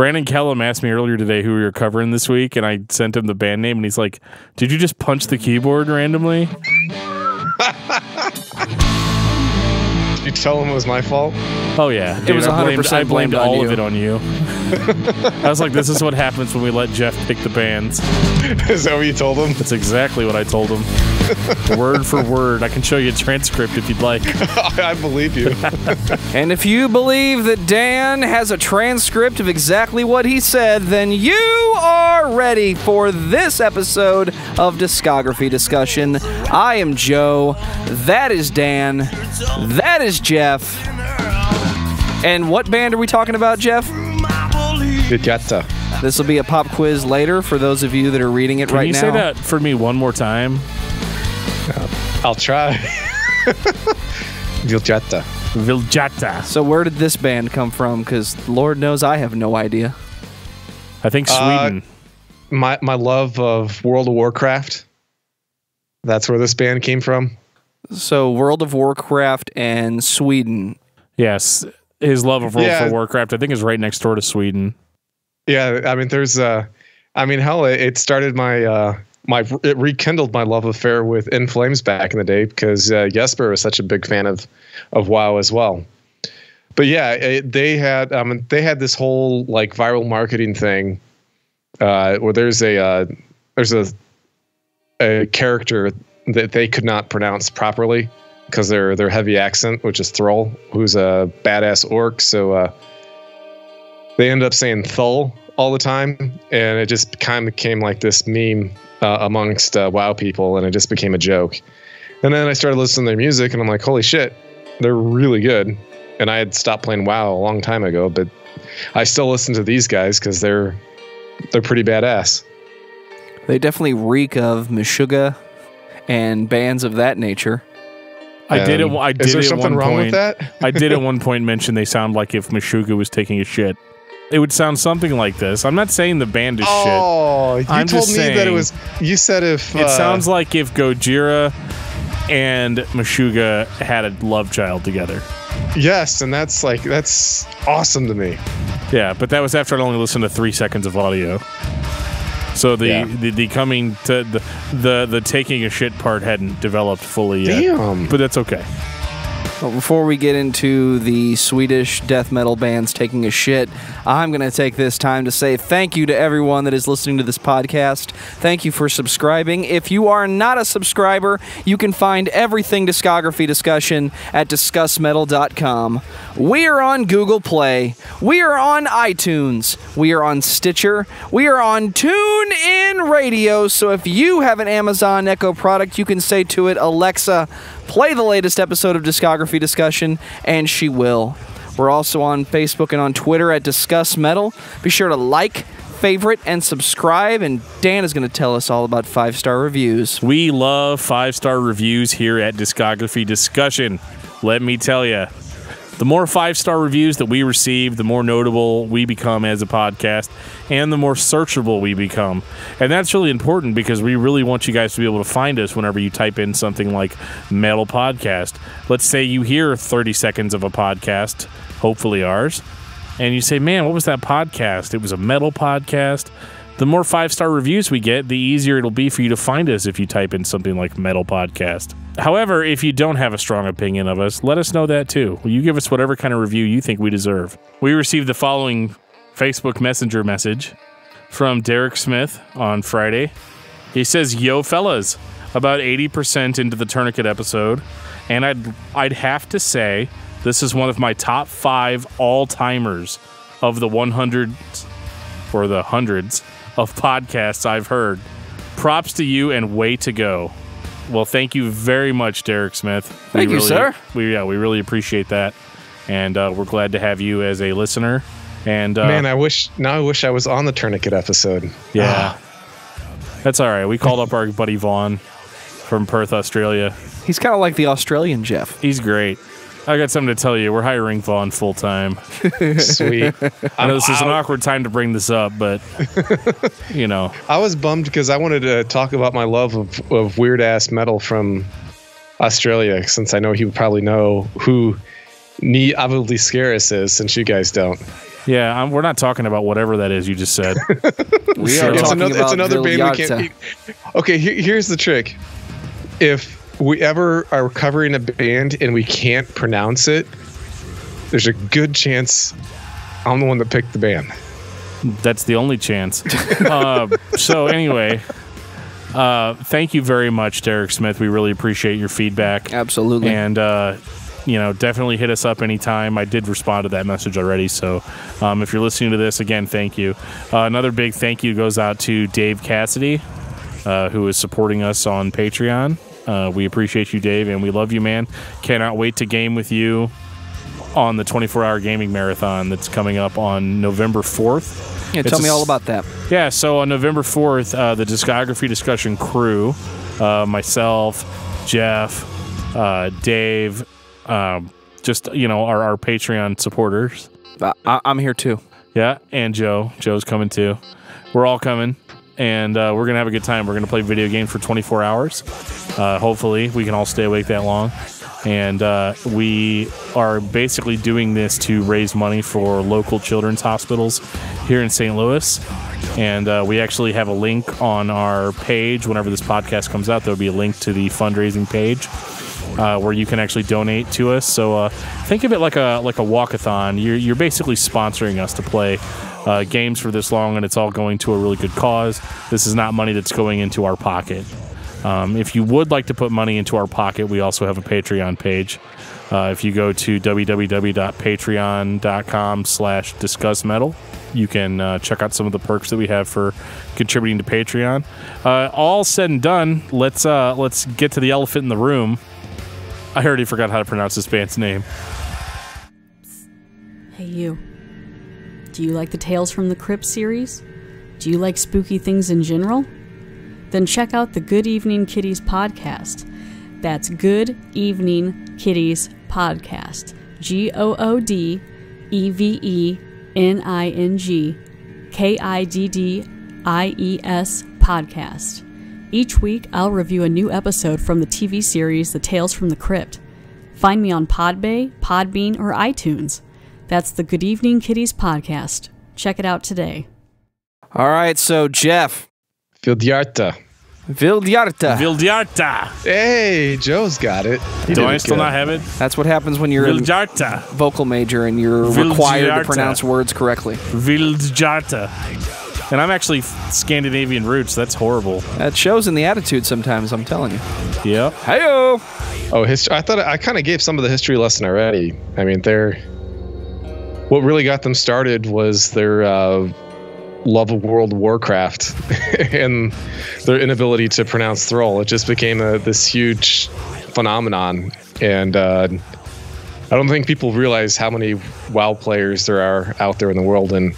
Brandon Kellum asked me earlier today who we were covering this week, and I sent him the band name, and he's like, "Did you just punch the keyboard randomly?" Did you tell him it was my fault? Oh yeah, dude, it was 100%. I blamed on all you. of it on you. I was like, "This is what happens when we let Geoff pick the bands." Is that what you told him? That's exactly what I told him, word for word. I can show you a transcript if you'd like. I believe you. And if you believe that Dan has a transcript of exactly what he said, then you are ready for this episode of Discography Discussion. I am Joe. That is Dan. That is Geoff. And what band are we talking about, Geoff? Vildhjarta. This will be a pop quiz later for those of you that are reading it right now. Can you say that for me one more time? I'll try. Vildhjarta. Vildhjarta. So where did this band come from? Because Lord knows I have no idea. I think Sweden. My love of World of Warcraft. That's where this band came from. So World of Warcraft and Sweden. Yes, his love of World of Warcraft, I think, is right next door to Sweden. Yeah, I mean, hell, it started it rekindled my love affair with In Flames back in the day because Jesper was such a big fan of WoW as well. But yeah, they had this whole like viral marketing thing where there's a character that they could not pronounce properly because their heavy accent, which is Thrall, who's a badass orc. So they ended up saying Thull all the time, and it just kind of became like this meme amongst WoW people, and it just became a joke. And then I started listening to their music, and I'm like, holy shit, they're really good. And I had stopped playing WoW a long time ago, but I still listen to these guys because they're pretty badass. They definitely reek of Meshuggah and bands of that nature. I did is there something wrong with that? I did at one point mention they sound like if Meshuggah was taking a shit. It would sound something like this. I'm not saying the band is shit. Oh, you told me that it was. You said if it sounds like if Gojira and Meshuggah had a love child together. Yes, and that's awesome to me. Yeah, but that was after I'd only listened to 3 seconds of audio. So the coming to the taking a shit part hadn't developed fully yet. Damn. But that's okay. Well, before we get into the Swedish death metal bands taking a shit, I'm going to take this time to say thank you to everyone that is listening to this podcast. Thank you for subscribing. If you are not a subscriber, you can find everything Discography Discussion at discussmetal.com. We are on Google Play. We are on iTunes. We are on Stitcher. We are on TuneIn Radio. So if you have an Amazon Echo product, you can say to it, Alexa, play the latest episode of Discography Discussion, and she will. We're also on Facebook and on Twitter at Discuss Metal. Be sure to like, favorite, and subscribe, and Dan is going to tell us all about 5-star reviews. We love 5-star reviews here at Discography Discussion. Let me tell you, the more 5-star reviews that we receive, the more notable we become as a podcast, and the more searchable we become. And that's really important because we really want you guys to be able to find us whenever you type in something like metal podcast. Let's say you hear 30 seconds of a podcast, hopefully ours, and you say, man, what was that podcast? It was a metal podcast. The more 5-star reviews we get, the easier it'll be for you to find us if you type in something like metal podcast. However, if you don't have a strong opinion of us, let us know that too. You give us whatever kind of review you think we deserve. We received the following Facebook Messenger message from Derek Smith on Friday. He says, yo fellas, about 80% into the Tourniquet episode, and I'd have to say this is one of my top 5 all-timers of the 100s or the hundreds of podcasts I've heard. Props to you and way to go. Well, thank you very much, Derek Smith. Thank you, sir. We really appreciate that, and we're glad to have you as a listener. And man, I wish I was on the Tourniquet episode. Yeah, that's all right. We called up our buddy Vaughn from Perth, Australia. He's kind of like the Australian Geoff. He's great. I got something to tell you. We're hiring Vaughn full time. Sweet. I know this is an awkward time to bring this up, but you know, I was bummed because I wanted to talk about my love of weird ass metal from Australia, since I know he would probably know who Ni Avildiscaris is, since you guys don't. Yeah, we're not talking about whatever that is you just said. We are talking about it's another band we Vildhjarta. can't. Okay, here's the trick. If we ever are covering a band and we can't pronounce it, there's a good chance I'm the one that picked the band. That's the only chance. So anyway, thank you very much, Derek Smith. We really appreciate your feedback. Absolutely. And, definitely hit us up anytime. I did respond to that message already. So if you're listening to this, again, thank you. Another big thank you goes out to Dave Cassidy, who is supporting us on Patreon. We appreciate you, Dave, and we love you, man. Cannot wait to game with you on the 24-hour gaming marathon that's coming up on November 4th. Yeah, tell me all about that. Yeah, so on November 4th, the Discography Discussion crew, myself, Geoff, Dave, our Patreon supporters. I'm here too. Yeah, and Joe. Joe's coming too. We're all coming, and we're going to have a good time. We're going to play video games for 24 hours. Hopefully, we can all stay awake that long. And we are basically doing this to raise money for local children's hospitals here in St. Louis. And we actually have a link on our page. Whenever this podcast comes out, there'll be a link to the fundraising page where you can actually donate to us. So think of it like a walkathon. You're basically sponsoring us to play games for this long, and it's all going to a really good cause. This is not money that's going into our pocket. If you would like to put money into our pocket, we also have a Patreon page. If you go to www.patreon.com/discussmetal, you can check out some of the perks that we have for contributing to Patreon. All said and done, let's get to the elephant in the room. I already forgot how to pronounce this band's name. Hey, you. Do you like the Tales from the Crypt series? Do you like spooky things in general? Then check out the Good Evening Kitties podcast. That's Good Evening Kitties podcast. GOODEVENING KIDDIES podcast. Each week, I'll review a new episode from the TV series The Tales from the Crypt. Find me on Podbay, Podbean, or iTunes. That's the Good Evening Kitties podcast. Check it out today. All right, so Geoff. Vildhjarta. Vildhjarta. Hey, Joe's got it. Do I still not have it? That's what happens when you're Vildhjarta. a vocal major and you're required to pronounce words correctly. Vildhjarta. And I'm actually Scandinavian roots. That's horrible. That shows in the attitude sometimes, I'm telling you. Yep. Hey-o! Oh, history. I thought I kind of gave some of the history lesson already. I mean, what really got them started was their love of World of Warcraft and their inability to pronounce Thrall. It just became this huge phenomenon. And I don't think people realize how many WoW players there are out there in the world and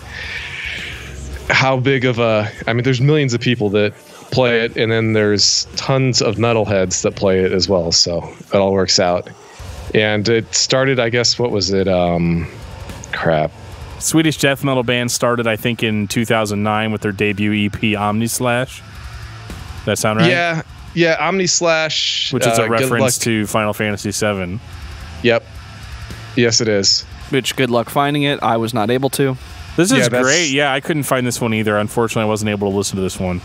how big of there's millions of people that play it, and then there's tons of metalheads that play it as well. So it all works out. And it started, I guess, what was it? Swedish death metal band started, I think, in 2009 with their debut EP, Omnislash. That sound right? Yeah, Omnislash. Which is a reference to Final Fantasy VII. Yep. Yes, it is. Which, good luck finding it. I was not able to. This is great. Yeah, I couldn't find this one either. Unfortunately, I wasn't able to listen to this one.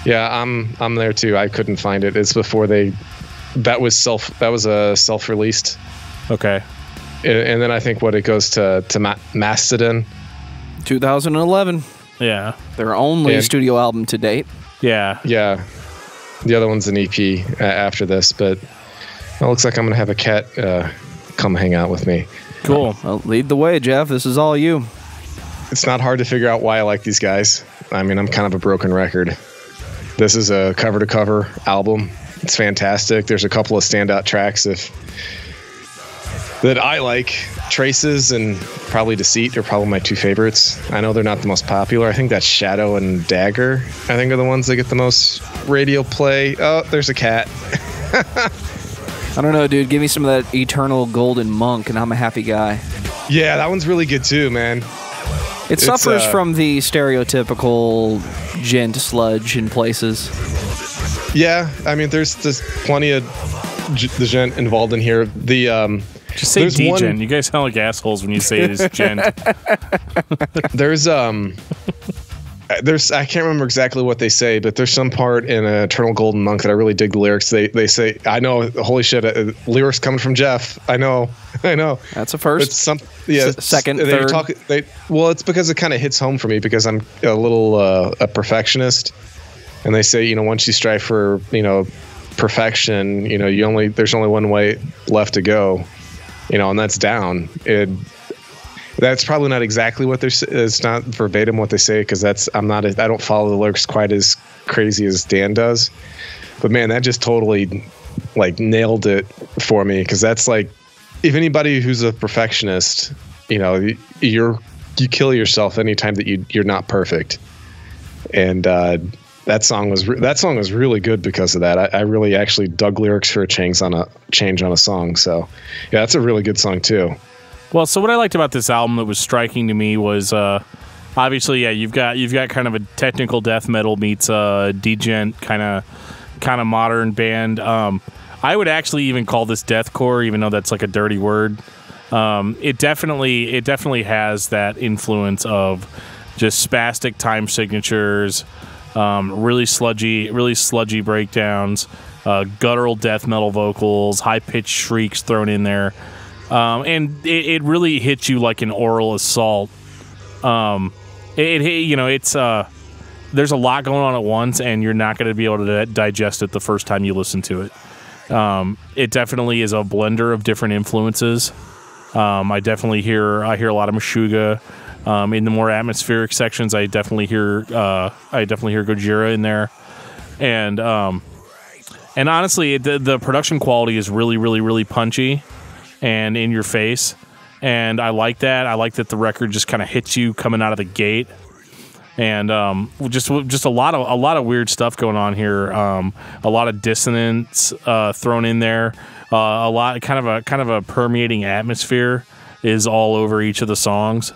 Yeah, I'm there too. I couldn't find it. It's before that was a self-released. Okay. And then I think it goes to Mastodon. 2011. Yeah. Their only studio album to date. Yeah. Yeah. The other one's an EP after this, but it looks like I'm going to have a cat come hang out with me. Cool. Well, lead the way, Geoff. This is all you. It's not hard to figure out why I like these guys. I mean, I'm kind of a broken record. This is a cover-to-cover album. It's fantastic. There's a couple of standout tracks that I like. Traces and probably Deceit are probably my two favorites. I know they're not the most popular. I think that's Shadow and Dagger, I think, are the ones that get the most radio play. Oh, there's a cat. I don't know, dude. Give me some of that Eternal Golden Monk, and I'm a happy guy. Yeah, that one's really good too, man. It suffers from the stereotypical gent sludge in places. Yeah, I mean, there's plenty of the gent involved in here. Just say D-Gen. You guys sound like assholes when you say it is gent. There's I can't remember exactly what they say, but there's some part in Eternal Golden Monk that I really dig the lyrics. They say, I know, holy shit, lyrics coming from Geoff. I know. That's a first. It's second, third. It's because it kind of hits home for me because I'm a little a perfectionist, and they say, once you strive for perfection, there's only one way left to go, and that's down. That's probably not exactly what it's not verbatim what they say, because I don't follow the lyrics quite as crazy as Dan does. But man, that just totally nailed it for me, because that's if anybody who's a perfectionist, you kill yourself anytime that you're not perfect. And that song was really good because of that. I really actually dug lyrics for a change on a song. So yeah, that's a really good song too. Well, so what I liked about this album that was striking to me was obviously, yeah, you've got kind of a technical death metal meets degen kind of modern band. I would actually even call this deathcore, even though that's a dirty word. It definitely has that influence of just spastic time signatures, really sludgy breakdowns, guttural death metal vocals, high pitched shrieks thrown in there. And it really hits you like an oral assault. It's there's a lot going on at once, and you're not going to be able to digest it the first time you listen to it. It definitely is a blender of different influences. I definitely hear a lot of Meshuggah. In the more atmospheric sections, I definitely hear Gojira in there, and honestly, the production quality is really, really, really punchy and in your face, and I like that. I like that the record just kind of hits you coming out of the gate, and just a lot of weird stuff going on here. A lot of dissonance thrown in there. A lot kind of a permeating atmosphere is all over each of the songs,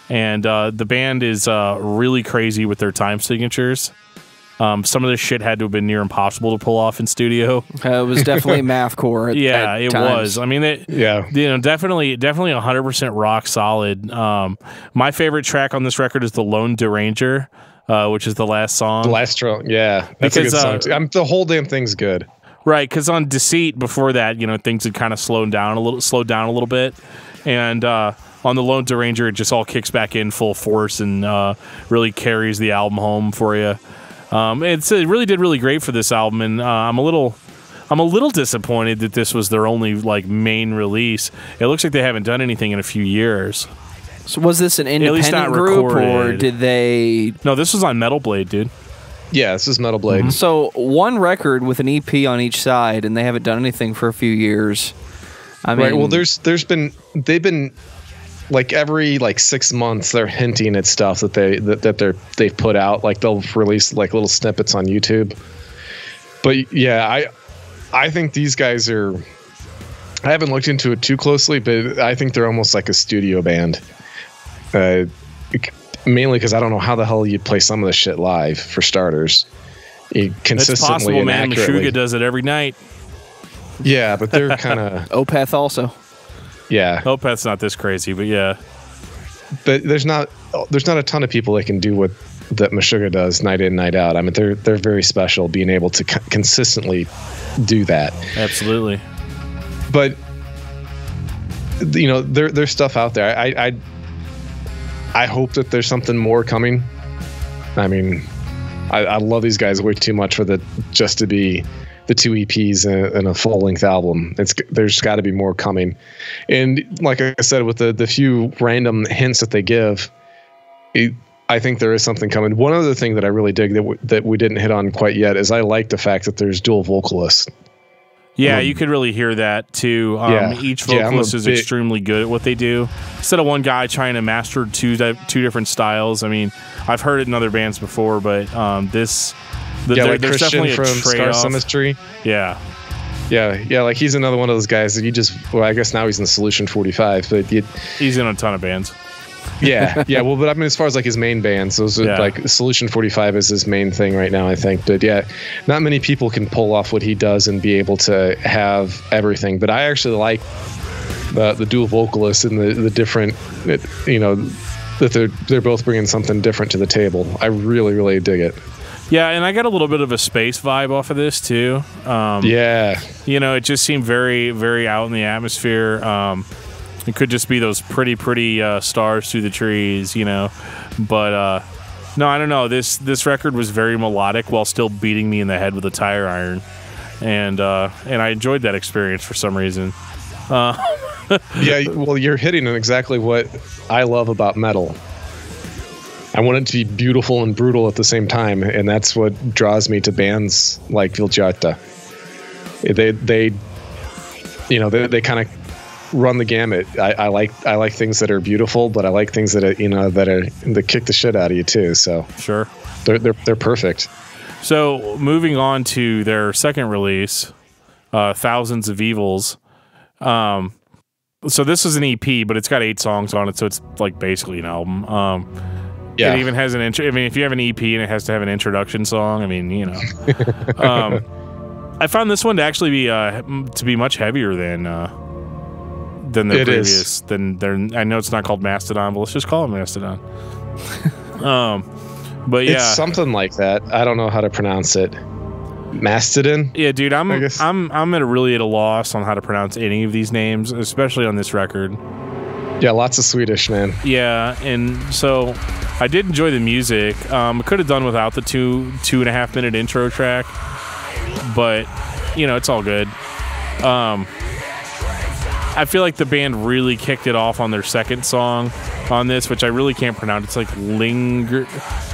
and the band is really crazy with their time signatures. Some of this shit had to have been near impossible to pull off in studio. It was definitely mathcore. At it times. was. I mean, definitely 100% rock solid. My favorite track on this record is "The Lone Deranger," which is the last song. The last track, yeah, that's a good song too. The whole damn thing's good. Right, because on Deceit before that, things had kind of slowed down a little bit, and on the Lone Deranger, it just all kicks back in full force and really carries the album home for you. It really did really great for this album, and I'm a little disappointed that this was their only main release. It looks like they haven't done anything in a few years. So was this an independent group, or did they? No, this was on Metal Blade, dude. Yeah, this is Metal Blade. Mm-hmm. So one record with an EP on each side, and they haven't done anything for a few years. I mean, right. Well, they've been. Every 6 months, they're hinting at stuff that they've put out. They'll release little snippets on YouTube. But yeah, I think these guys are. I haven't looked into it too closely, but I think they're almost like a studio band. Mainly because I don't know how the hell you play some of this shit live, for starters. Consistently, it's possible, man. Meshuggah does it every night. Yeah, but they're kind of Opeth also. Yeah, Opeth's not this crazy, but yeah. But there's not a ton of people that can do what that Meshuggah does night in, night out. I mean, they're very special, being able to consistently do that. Absolutely. But there's stuff out there. I hope that there's something more coming. I mean, I love these guys way too much for just to be the 2 EPs and a full-length album. There's got to be more coming. And like I said, with the few random hints that they give, I think there is something coming. One other thing that I really dig that we didn't hit on quite yet is I like the fact that there's dual vocalists. Yeah, you could really hear that too. Each vocalist is extremely good at what they do. Instead of one guy trying to master two different styles. I mean, I've heard it in other bands before, but there's Christian definitely a from Scar Symmetry. Yeah, he's another one of those guys that I guess now he's in Solution 45, but he's in a ton of bands. Yeah. Well, but I mean, as far as his main bands, those are Solution 45 is his main thing right now, I think. But yeah, not many people can pull off what he does and be able to have everything. But I actually like the dual vocalists and the different, that they're both bringing something different to the table. I really, really dig it. Yeah, and I got a little bit of a space vibe off of this too. Yeah. It just seemed very, very out in the atmosphere. It could just be those pretty stars through the trees, But no, I don't know. This record was very melodic while still beating me in the head with a tire iron, and I enjoyed that experience for some reason. Yeah, well, you're hitting on exactly what I love about metal. I want it to be beautiful and brutal at the same time, and that's what draws me to bands like Vildhjarta. They kind of run the gamut. I like things that are beautiful, but I like things that that kick the shit out of you too. So sure, they're perfect. So moving on to their second release, Thousands of Evils. So this is an EP, but it's got 8 songs on it, so it's like basically an album. Yeah. It even has an intro. I mean, if you have an EP and it has to have an introduction song, I mean, I found this one to actually be much heavier than the previous. I know it's not called Mastodon, but let's just call it Mastodon. But yeah, it's something like that. I don't know how to pronounce it. Mastodon. Yeah, dude, I'm at a loss on how to pronounce any of these names, especially on this record. Yeah, lots of Swedish, man. Yeah, and so I did enjoy the music. I could have done without the 2.5 minute intro track, but it's all good. I feel like the band really kicked it off on their second song on this, which I really can't pronounce. It's like Linger.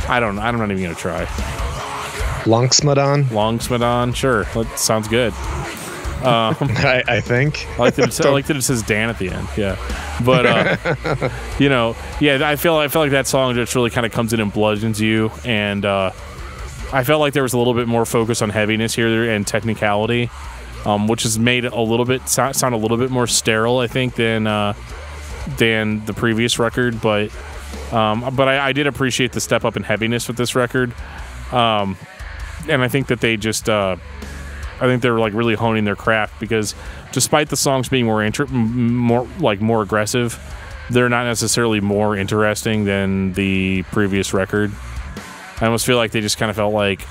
I'm not even gonna try. Longsmadon. Sure, that sounds good. I think. I like that it says Dan at the end. Yeah, but I feel like that song just really kind of comes in and bludgeons you, and I felt like there was a little bit more focus on heaviness here and technicality, which has made it sound a little bit more sterile, I think, than the previous record. But I did appreciate the step up in heaviness with this record, and I think that they just. I think they're like really honing their craft, because despite the songs being more aggressive, they're not necessarily more interesting than the previous record. I almost feel like they just kind of felt like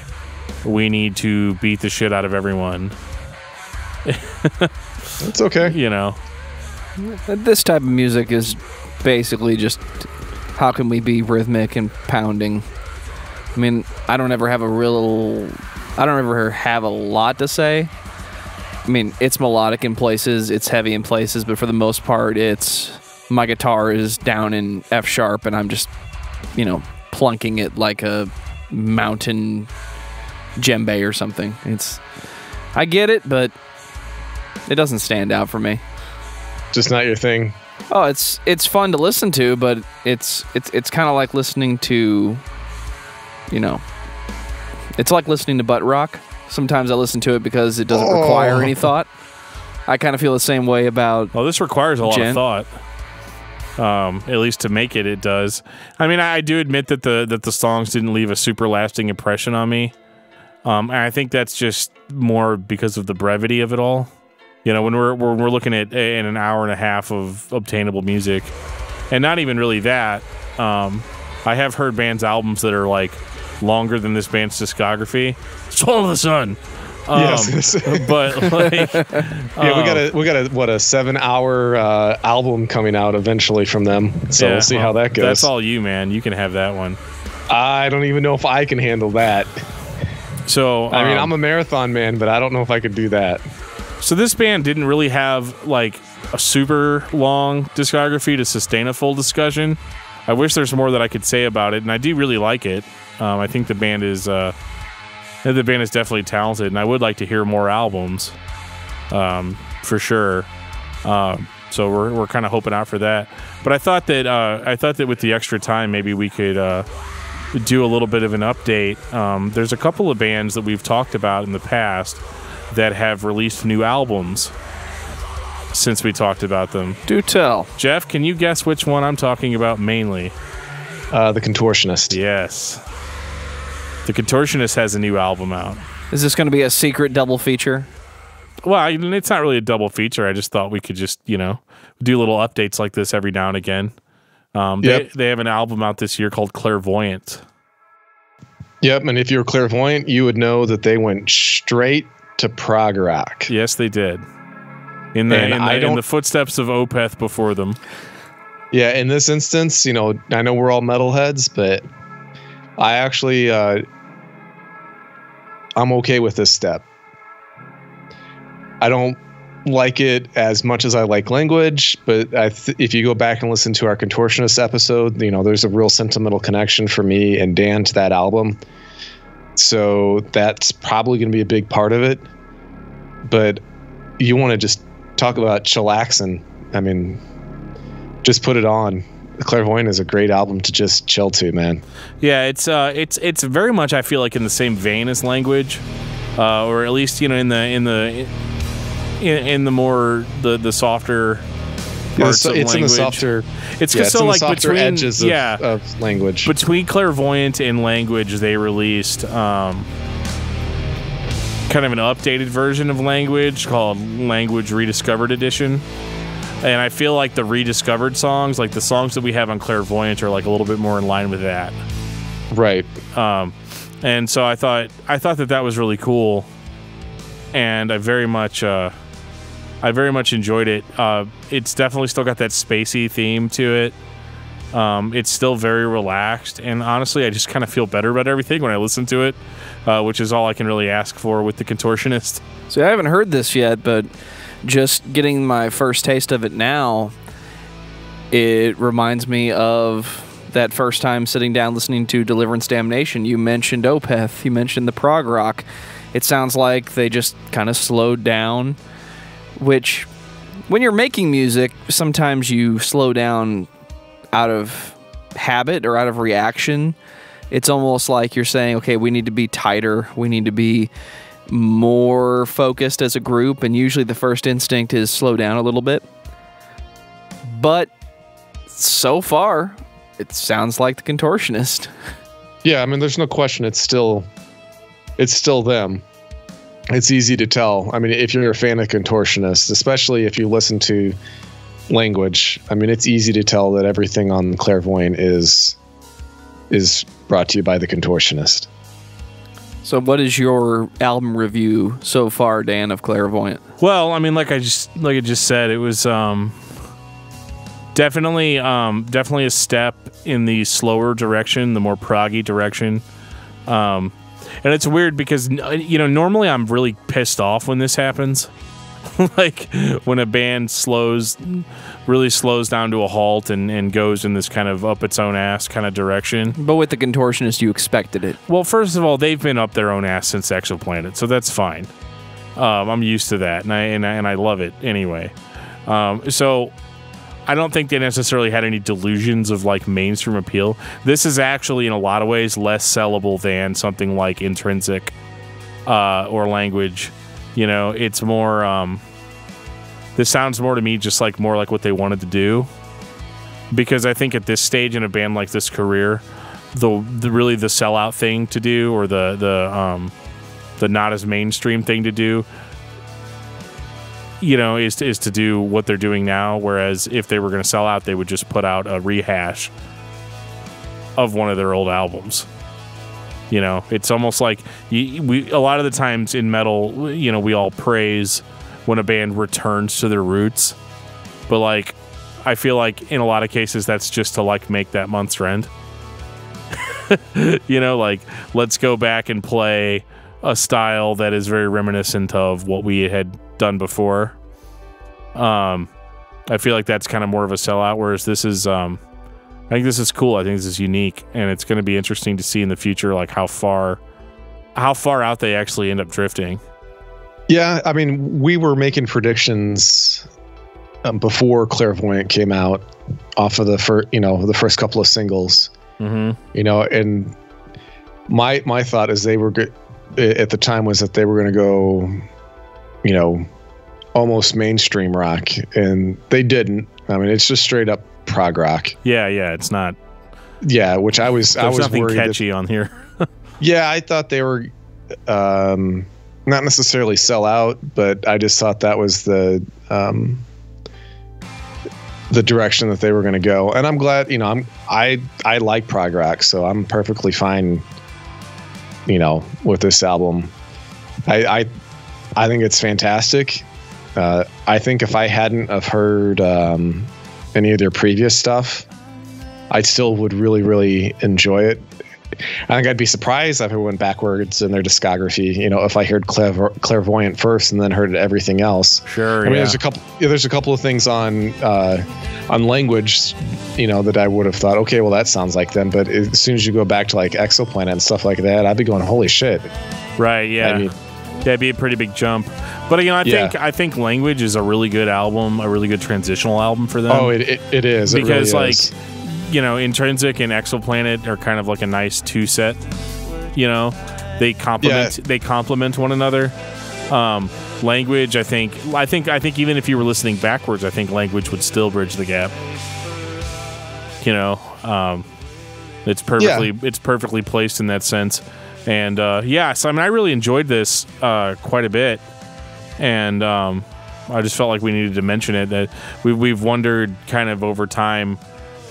we need to beat the shit out of everyone. It's okay. This type of music is basically just how can we be rhythmic and pounding. I mean, I don't ever have a lot to say. I mean, it's melodic in places, it's heavy in places, but for the most part, my guitar is down in F sharp, and I'm just, plunking it like a mountain djembe or something. I get it, but it doesn't stand out for me. Just not your thing. Oh, it's fun to listen to, but it's kind of like listening to, it's like listening to butt rock. Sometimes I listen to it because it doesn't require any thought. I kind of feel the same way about. Well, this requires a lot of thought. At least to make it does. I mean, I do admit that the songs didn't leave a super lasting impression on me. And I think that's just more because of the brevity of it all. When we're looking at an hour and a half of obtainable music, and not even really that. I have heard bands' albums that are like longer than this band's discography. Soul of the Sun. Yes. But like, we got a 7-hour album coming out eventually from them. So we'll see how that goes. That's all you, man. You can have that one. I don't even know if I can handle that. So I mean, I'm a marathon man, but I don't know if I could do that. So this band didn't really have like a super long discography to sustain a full discussion. I wish there's more that I could say about it, and I do really like it. I think the band is definitely talented, and I would like to hear more albums, for sure. So we're kind of hoping out for that. But I thought that with the extra time, maybe we could do a little bit of an update. There's a couple of bands that we've talked about in the past that have released new albums since we talked about them. Do tell. Geoff, can you guess which one I'm talking about mainly? The Contortionist. Yes. The Contortionist has a new album out. Is this going to be a secret double feature? Well, it's not really a double feature. I just thought we could just, do little updates like this every now and again. They have an album out this year called Clairvoyant. Yep, and if you're clairvoyant, you would know that they went straight to prog rock. Yes, they did. In the footsteps of Opeth before them. Yeah, in this instance, I know we're all metalheads, but I actually I'm okay with this step. I don't like it as much as I like Language, but if you go back and listen to our Contortionist episode, there's a real sentimental connection for me and Dan to that album. So that's probably going to be a big part of it. But you want to just talk about chillaxing. I mean, just put it on. Clairvoyant is a great album to just chill to, man. Yeah, it's very much, I feel like, in the same vein as Language, or at least in the more the softer parts of Language. It's in the softer. It's because so like between edges of Language. Between Clairvoyant and Language, they released kind of an updated version of Language called Language Rediscovered Edition. And I feel like the rediscovered songs, like the songs that we have on Clairvoyant, are like a little bit more in line with that. Right. And so I thought that was really cool, and I very much enjoyed it. It's definitely still got that spacey theme to it. It's still very relaxed, and honestly, I just kind of feel better about everything when I listen to it, which is all I can really ask for with the Contortionist. See, I haven't heard this yet, but just getting my first taste of it now, it reminds me of that first time sitting down listening to Deliverance Damnation. You mentioned Opeth, you mentioned the prog rock. It sounds like they just kind of slowed down, which when you're making music, sometimes you slow down out of habit or out of reaction. It's almost like you're saying, okay, we need to be tighter, we need to be more focused as a group, and usually the first instinct is slow down a little bit. But so far, it sounds like the Contortionist. Yeah, I mean, there's no question. It's still them. It's easy to tell. I mean, if you're a fan of Contortionist, especially if you listen to Language, I mean, it's easy to tell that everything on Clairvoyant is brought to you by the Contortionist. So what is your album review so far, Dan, of Clairvoyant? Well, I mean, like I just said, it was definitely a step in the slower direction, the more proggy direction. And it's weird because normally I'm really pissed off when this happens. Like when a band really slows down to a halt and goes in this kind of up its own ass kind of direction. But with the Contortionist, you expected it. Well, first of all, they've been up their own ass since Exoplanet, so that's fine. I'm used to that, and I love it anyway. So I don't think they necessarily had any delusions of like mainstream appeal. This is actually in a lot of ways less sellable than something like Intrinsic or Language. It's more this sounds more to me just like more like what they wanted to do, because I think at this stage in a band like this career, the really the sellout thing to do, or the not as mainstream thing to do, is to do what they're doing now. Whereas if they were going to sell out, they would just put out a rehash of one of their old albums. It's almost like a lot of the times in metal, we all praise when a band returns to their roots, but like I feel like in a lot of cases that's just to like make that month's rent. Like let's go back and play a style that is very reminiscent of what we had done before. I feel like that's kind of more of a sellout, whereas this is I think this is cool. I think this is unique, and it's going to be interesting to see in the future, like how far out they actually end up drifting. Yeah, I mean, we were making predictions before Clairvoyant came out, off of the first couple of singles. Mm-hmm. And my thought is they were at the time was that they were going to go, almost mainstream rock, and they didn't. I mean, it's just straight up prog rock. Yeah, it's not. Yeah, which I was nothing worried catchy on here. Yeah, I thought they were not necessarily sell out, but I just thought that was the direction that they were going to go. And I'm glad, I like prog rock, so I'm perfectly fine, with this album. I think it's fantastic. I think if I hadn't have heard any of their previous stuff, I still would really, really enjoy it. I think I'd be surprised if I went backwards in their discography. If I heard Clairvoyant first and then heard everything else. Sure. I mean, there's a couple of things on Language, that I would have thought, okay, well, that sounds like them. But as soon as you go back to like Exoplanet and stuff like that, I'd be going, holy shit. Right. Yeah. I mean, that'd be a pretty big jump. But I think Language is a really good album, a really good transitional album for them. Oh, it is. Because it really is. Intrinsic and Exoplanet are kind of like a nice two set. They complement one another. Language, I think even if you were listening backwards, I think Language would still bridge the gap. It's perfectly placed in that sense. And so I mean, I really enjoyed this quite a bit, and I just felt like we needed to mention it. That we've wondered kind of over time,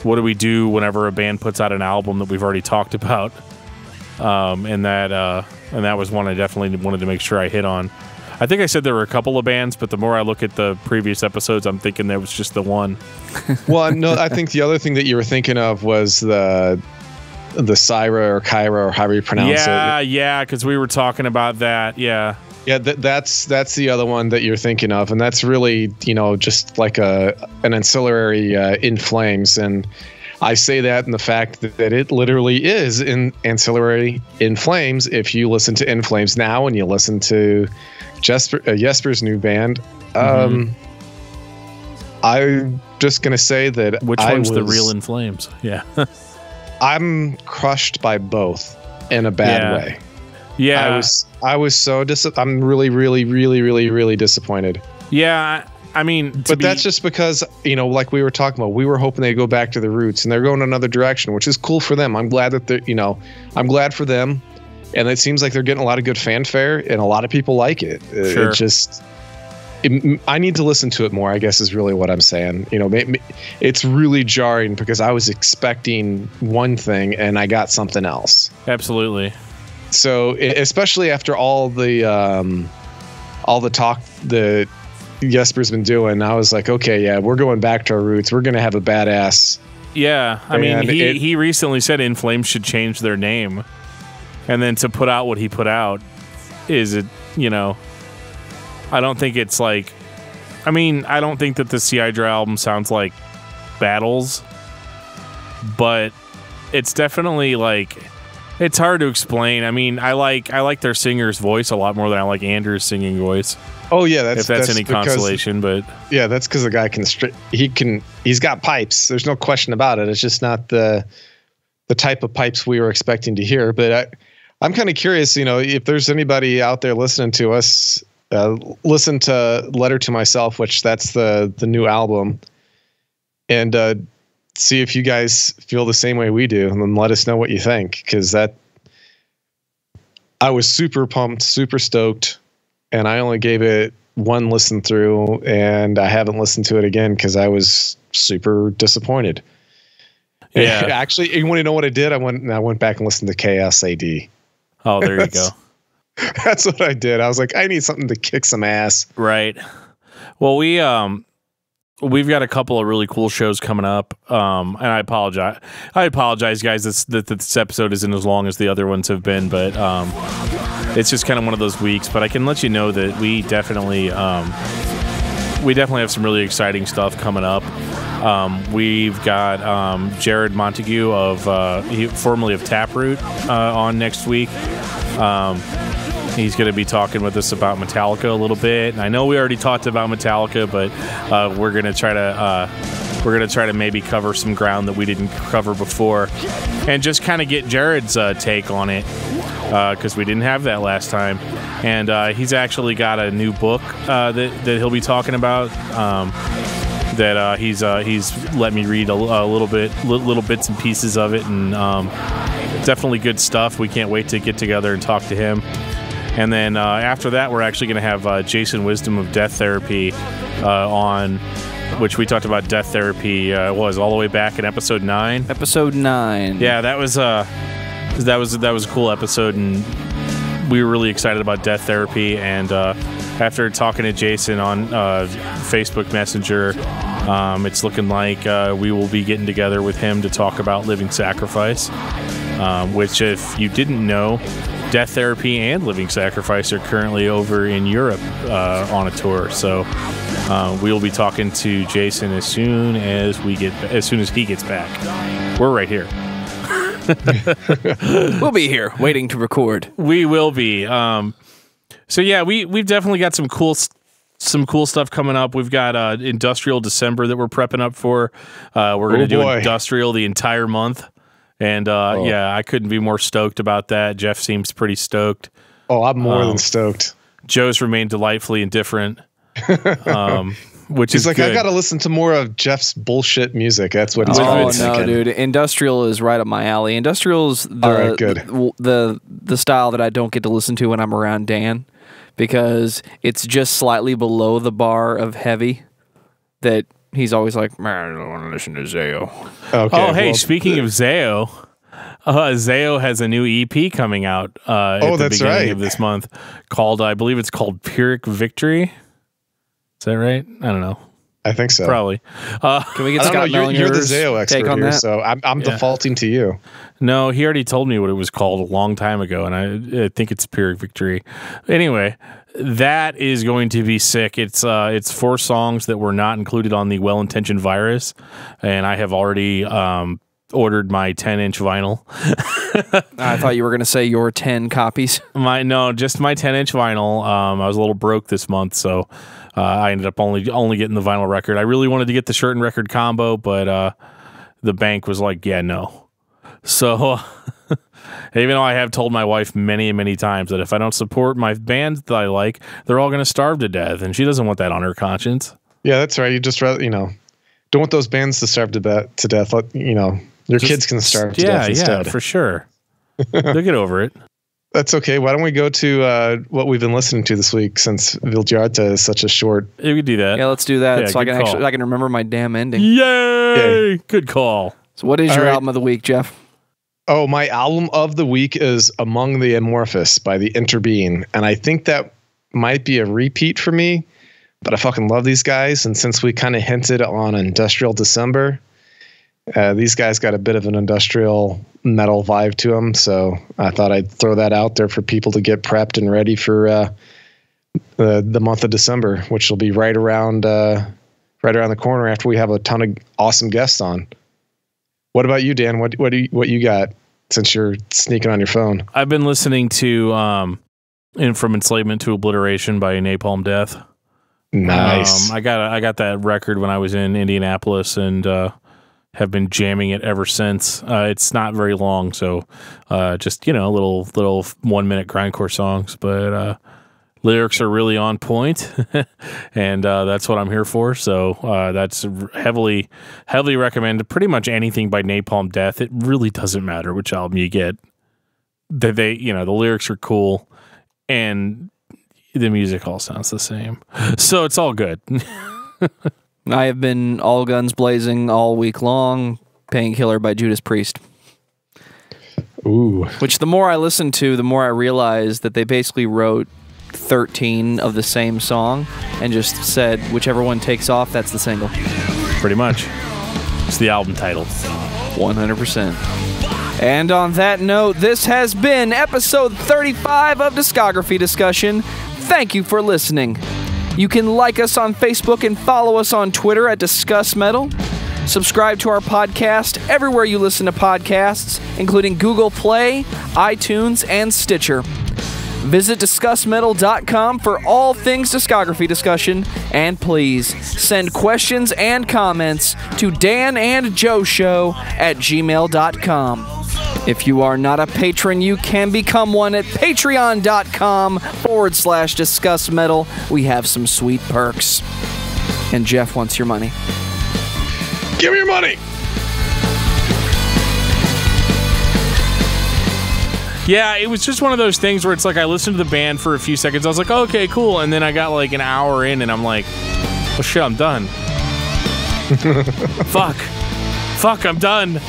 what do we do whenever a band puts out an album that we've already talked about? And that was one I definitely wanted to make sure I hit on. I think I said there were a couple of bands, but the more I look at the previous episodes, I'm thinking there was just the one. Well, no, I think the other thing that you were thinking of was the Syra or Kyra or however you pronounce it. Yeah, because we were talking about that. Yeah. Yeah, that's the other one that you're thinking of, and that's really just like an ancillary In Flames, and I say that in the fact that it literally is in ancillary In Flames. If you listen to In Flames now and you listen to Jesper's new band, I'm just gonna say that which one's the real In Flames? Yeah, I'm crushed by both in a bad way. Yeah, I was so I'm really, really, really, really, really disappointed. Yeah, I mean, but that's just because like we were talking about, we were hoping they'd go back to the roots, and they're going another direction, which is cool for them. I'm glad that they're, I'm glad for them, and it seems like they're getting a lot of good fanfare, and a lot of people like it. Sure. I need to listen to it more, I guess, is really what I'm saying. It's really jarring because I was expecting one thing and I got something else. Absolutely. So, especially after all the talk that Jesper's been doing, I was like, okay, yeah, we're going back to our roots. We're going to have a badass. Yeah, I mean, he recently said In Flames should change their name, and then to put out what he put out is it, I don't think it's like, I don't think that the Sea Hydra album sounds like Battles, but it's definitely like, it's hard to explain. I mean, I like their singer's voice a lot more than I like Andrew's singing voice. Oh yeah, if that's any consolation, but yeah, that's because the guy he's got pipes. There's no question about it. It's just not the type of pipes we were expecting to hear. But I'm kind of curious, if there's anybody out there listening to us, listen to Letter to Myself, which that's the new album, and see if you guys feel the same way we do, and then let us know what you think, because I was super pumped, super stoked, and I only gave it one listen through, and I haven't listened to it again because I was super disappointed. Yeah. Actually, you want to know what I did? I went back and listened to Chaos AD. Oh, there you go. That's what I did. I was like, I need something to kick some ass. Right. Well, we've got a couple of really cool shows coming up, and I apologize, guys, that this episode isn't as long as the other ones have been, but it's just kind of one of those weeks. But I can let you know that we definitely have some really exciting stuff coming up. We've got Jared Montague formerly of Taproot on next week. He's going to be talking with us about Metallica a little bit. And I know we already talked about Metallica, but we're going to try to maybe cover some ground that we didn't cover before, and just kind of get Jared's take on it, because we didn't have that last time. And he's actually got a new book that he'll be talking about. That he's let me read a little bits and pieces of it, and definitely good stuff. We can't wait to get together and talk to him. And then after that, we're actually going to have Jason Wisdom of Death Therapy on, which we talked about Death Therapy was all the way back in episode 9. Episode 9. Yeah, that was a cool episode, and we were really excited about Death Therapy. And after talking to Jason on Facebook Messenger, it's looking like we will be getting together with him to talk about Living Sacrifice, which, if you didn't know, Death Therapy and Living Sacrifice are currently over in Europe on a tour. So we will be talking to Jason as soon as he gets back. We're right here. We'll be here waiting to record. We will be. So yeah, we've definitely got some cool stuff coming up. We've got Industrial December that we're prepping up for. We're going to do Industrial the entire month. And yeah, I couldn't be more stoked about that. Geoff seems pretty stoked. Oh, I'm more than stoked. Joe's remained delightfully indifferent, which he's is like, good. I got to listen to more of Jeff's bullshit music. That's what he's thinking. Oh, no, dude. Industrial is right up my alley. Industrial's the style that I don't get to listen to when I'm around Dan, because it's just slightly below the bar of heavy that he's always like, man, I don't want to listen to Zao. Okay, oh, hey, speaking of Zao, Zao has a new EP coming out at the beginning of this month called, I believe it's called Pyrrhic Victory. Is that right? I don't know. I think so. Probably. Can we get Scott Mellinger's you're the Zao expert on here, that? so I'm defaulting to you. No, he already told me what it was called a long time ago, and I think it's Pyrrhic Victory. Anyway, that is going to be sick. It's 4 songs that were not included on the Well-Intentioned Virus, and I have already ordered my 10-inch vinyl. I thought you were going to say your 10 copies. Just my 10-inch vinyl. I was a little broke this month, so I ended up only getting the vinyl record. I really wanted to get the shirt and record combo, but the bank was like, yeah, no. So even though I have told my wife many, many times that if I don't support my bands that I like, they're all going to starve to death, and she doesn't want that on her conscience. Yeah, that's right. You just rather, don't want those bands to starve to death. Let, your kids can starve to death instead. Yeah, for sure. They'll get over it. That's okay. Why don't we go to what we've been listening to this week, since Vildhjarta is such a short... Yeah, we could do that. Yeah, let's do that, Yeah, so I can remember my damn ending. Yay! Good call. So what is your album of the week, Geoff? Oh, my album of the week is Among the Amorphous by the Interbeing. And I think that might be a repeat for me, but I fucking love these guys. And since we kind of hinted on Industrial December, these guys got a bit of an industrial metal vibe to them. So I thought I'd throw that out there for people to get prepped and ready for the month of December, which will be right around the corner after we have a ton of awesome guests on. What about you, Dan? What you got, since you're sneaking on your phone? I've been listening to From Enslavement to Obliteration by Napalm Death. Nice. I got that record when I was in Indianapolis, and have been jamming it ever since. It's not very long, so just little 1-minute grindcore songs, but lyrics are really on point, and that's what I'm here for. So that's heavily recommended. Pretty much anything by Napalm Death. It really doesn't matter which album you get. The lyrics are cool, and the music all sounds the same. So it's all good. I have been all guns blazing all week long. Painkiller by Judas Priest. Ooh. Which the more I listen to, the more I realize that they basically wrote 13 of the same song and just said whichever one takes off, that's the single. Pretty much. It's the album title. 100%. And on that note, this has been episode 35 of Discography Discussion. Thank you for listening. You can like us on Facebook and follow us on Twitter at discussmetal. Subscribe to our podcast everywhere you listen to podcasts, including Google Play, iTunes, and Stitcher. Visit discussmetal.com for all things discography discussion, and please send questions and comments to danandjoeshow@gmail.com. If you are not a patron, you can become one at patreon.com/discussmetal. We have some sweet perks. And Geoff wants your money. Give me your money! Yeah, it was just one of those things where it's like I listened to the band for a few seconds. I was like, okay, cool. And then I got like an hour in and I'm like, oh shit, I'm done. Fuck, I'm done.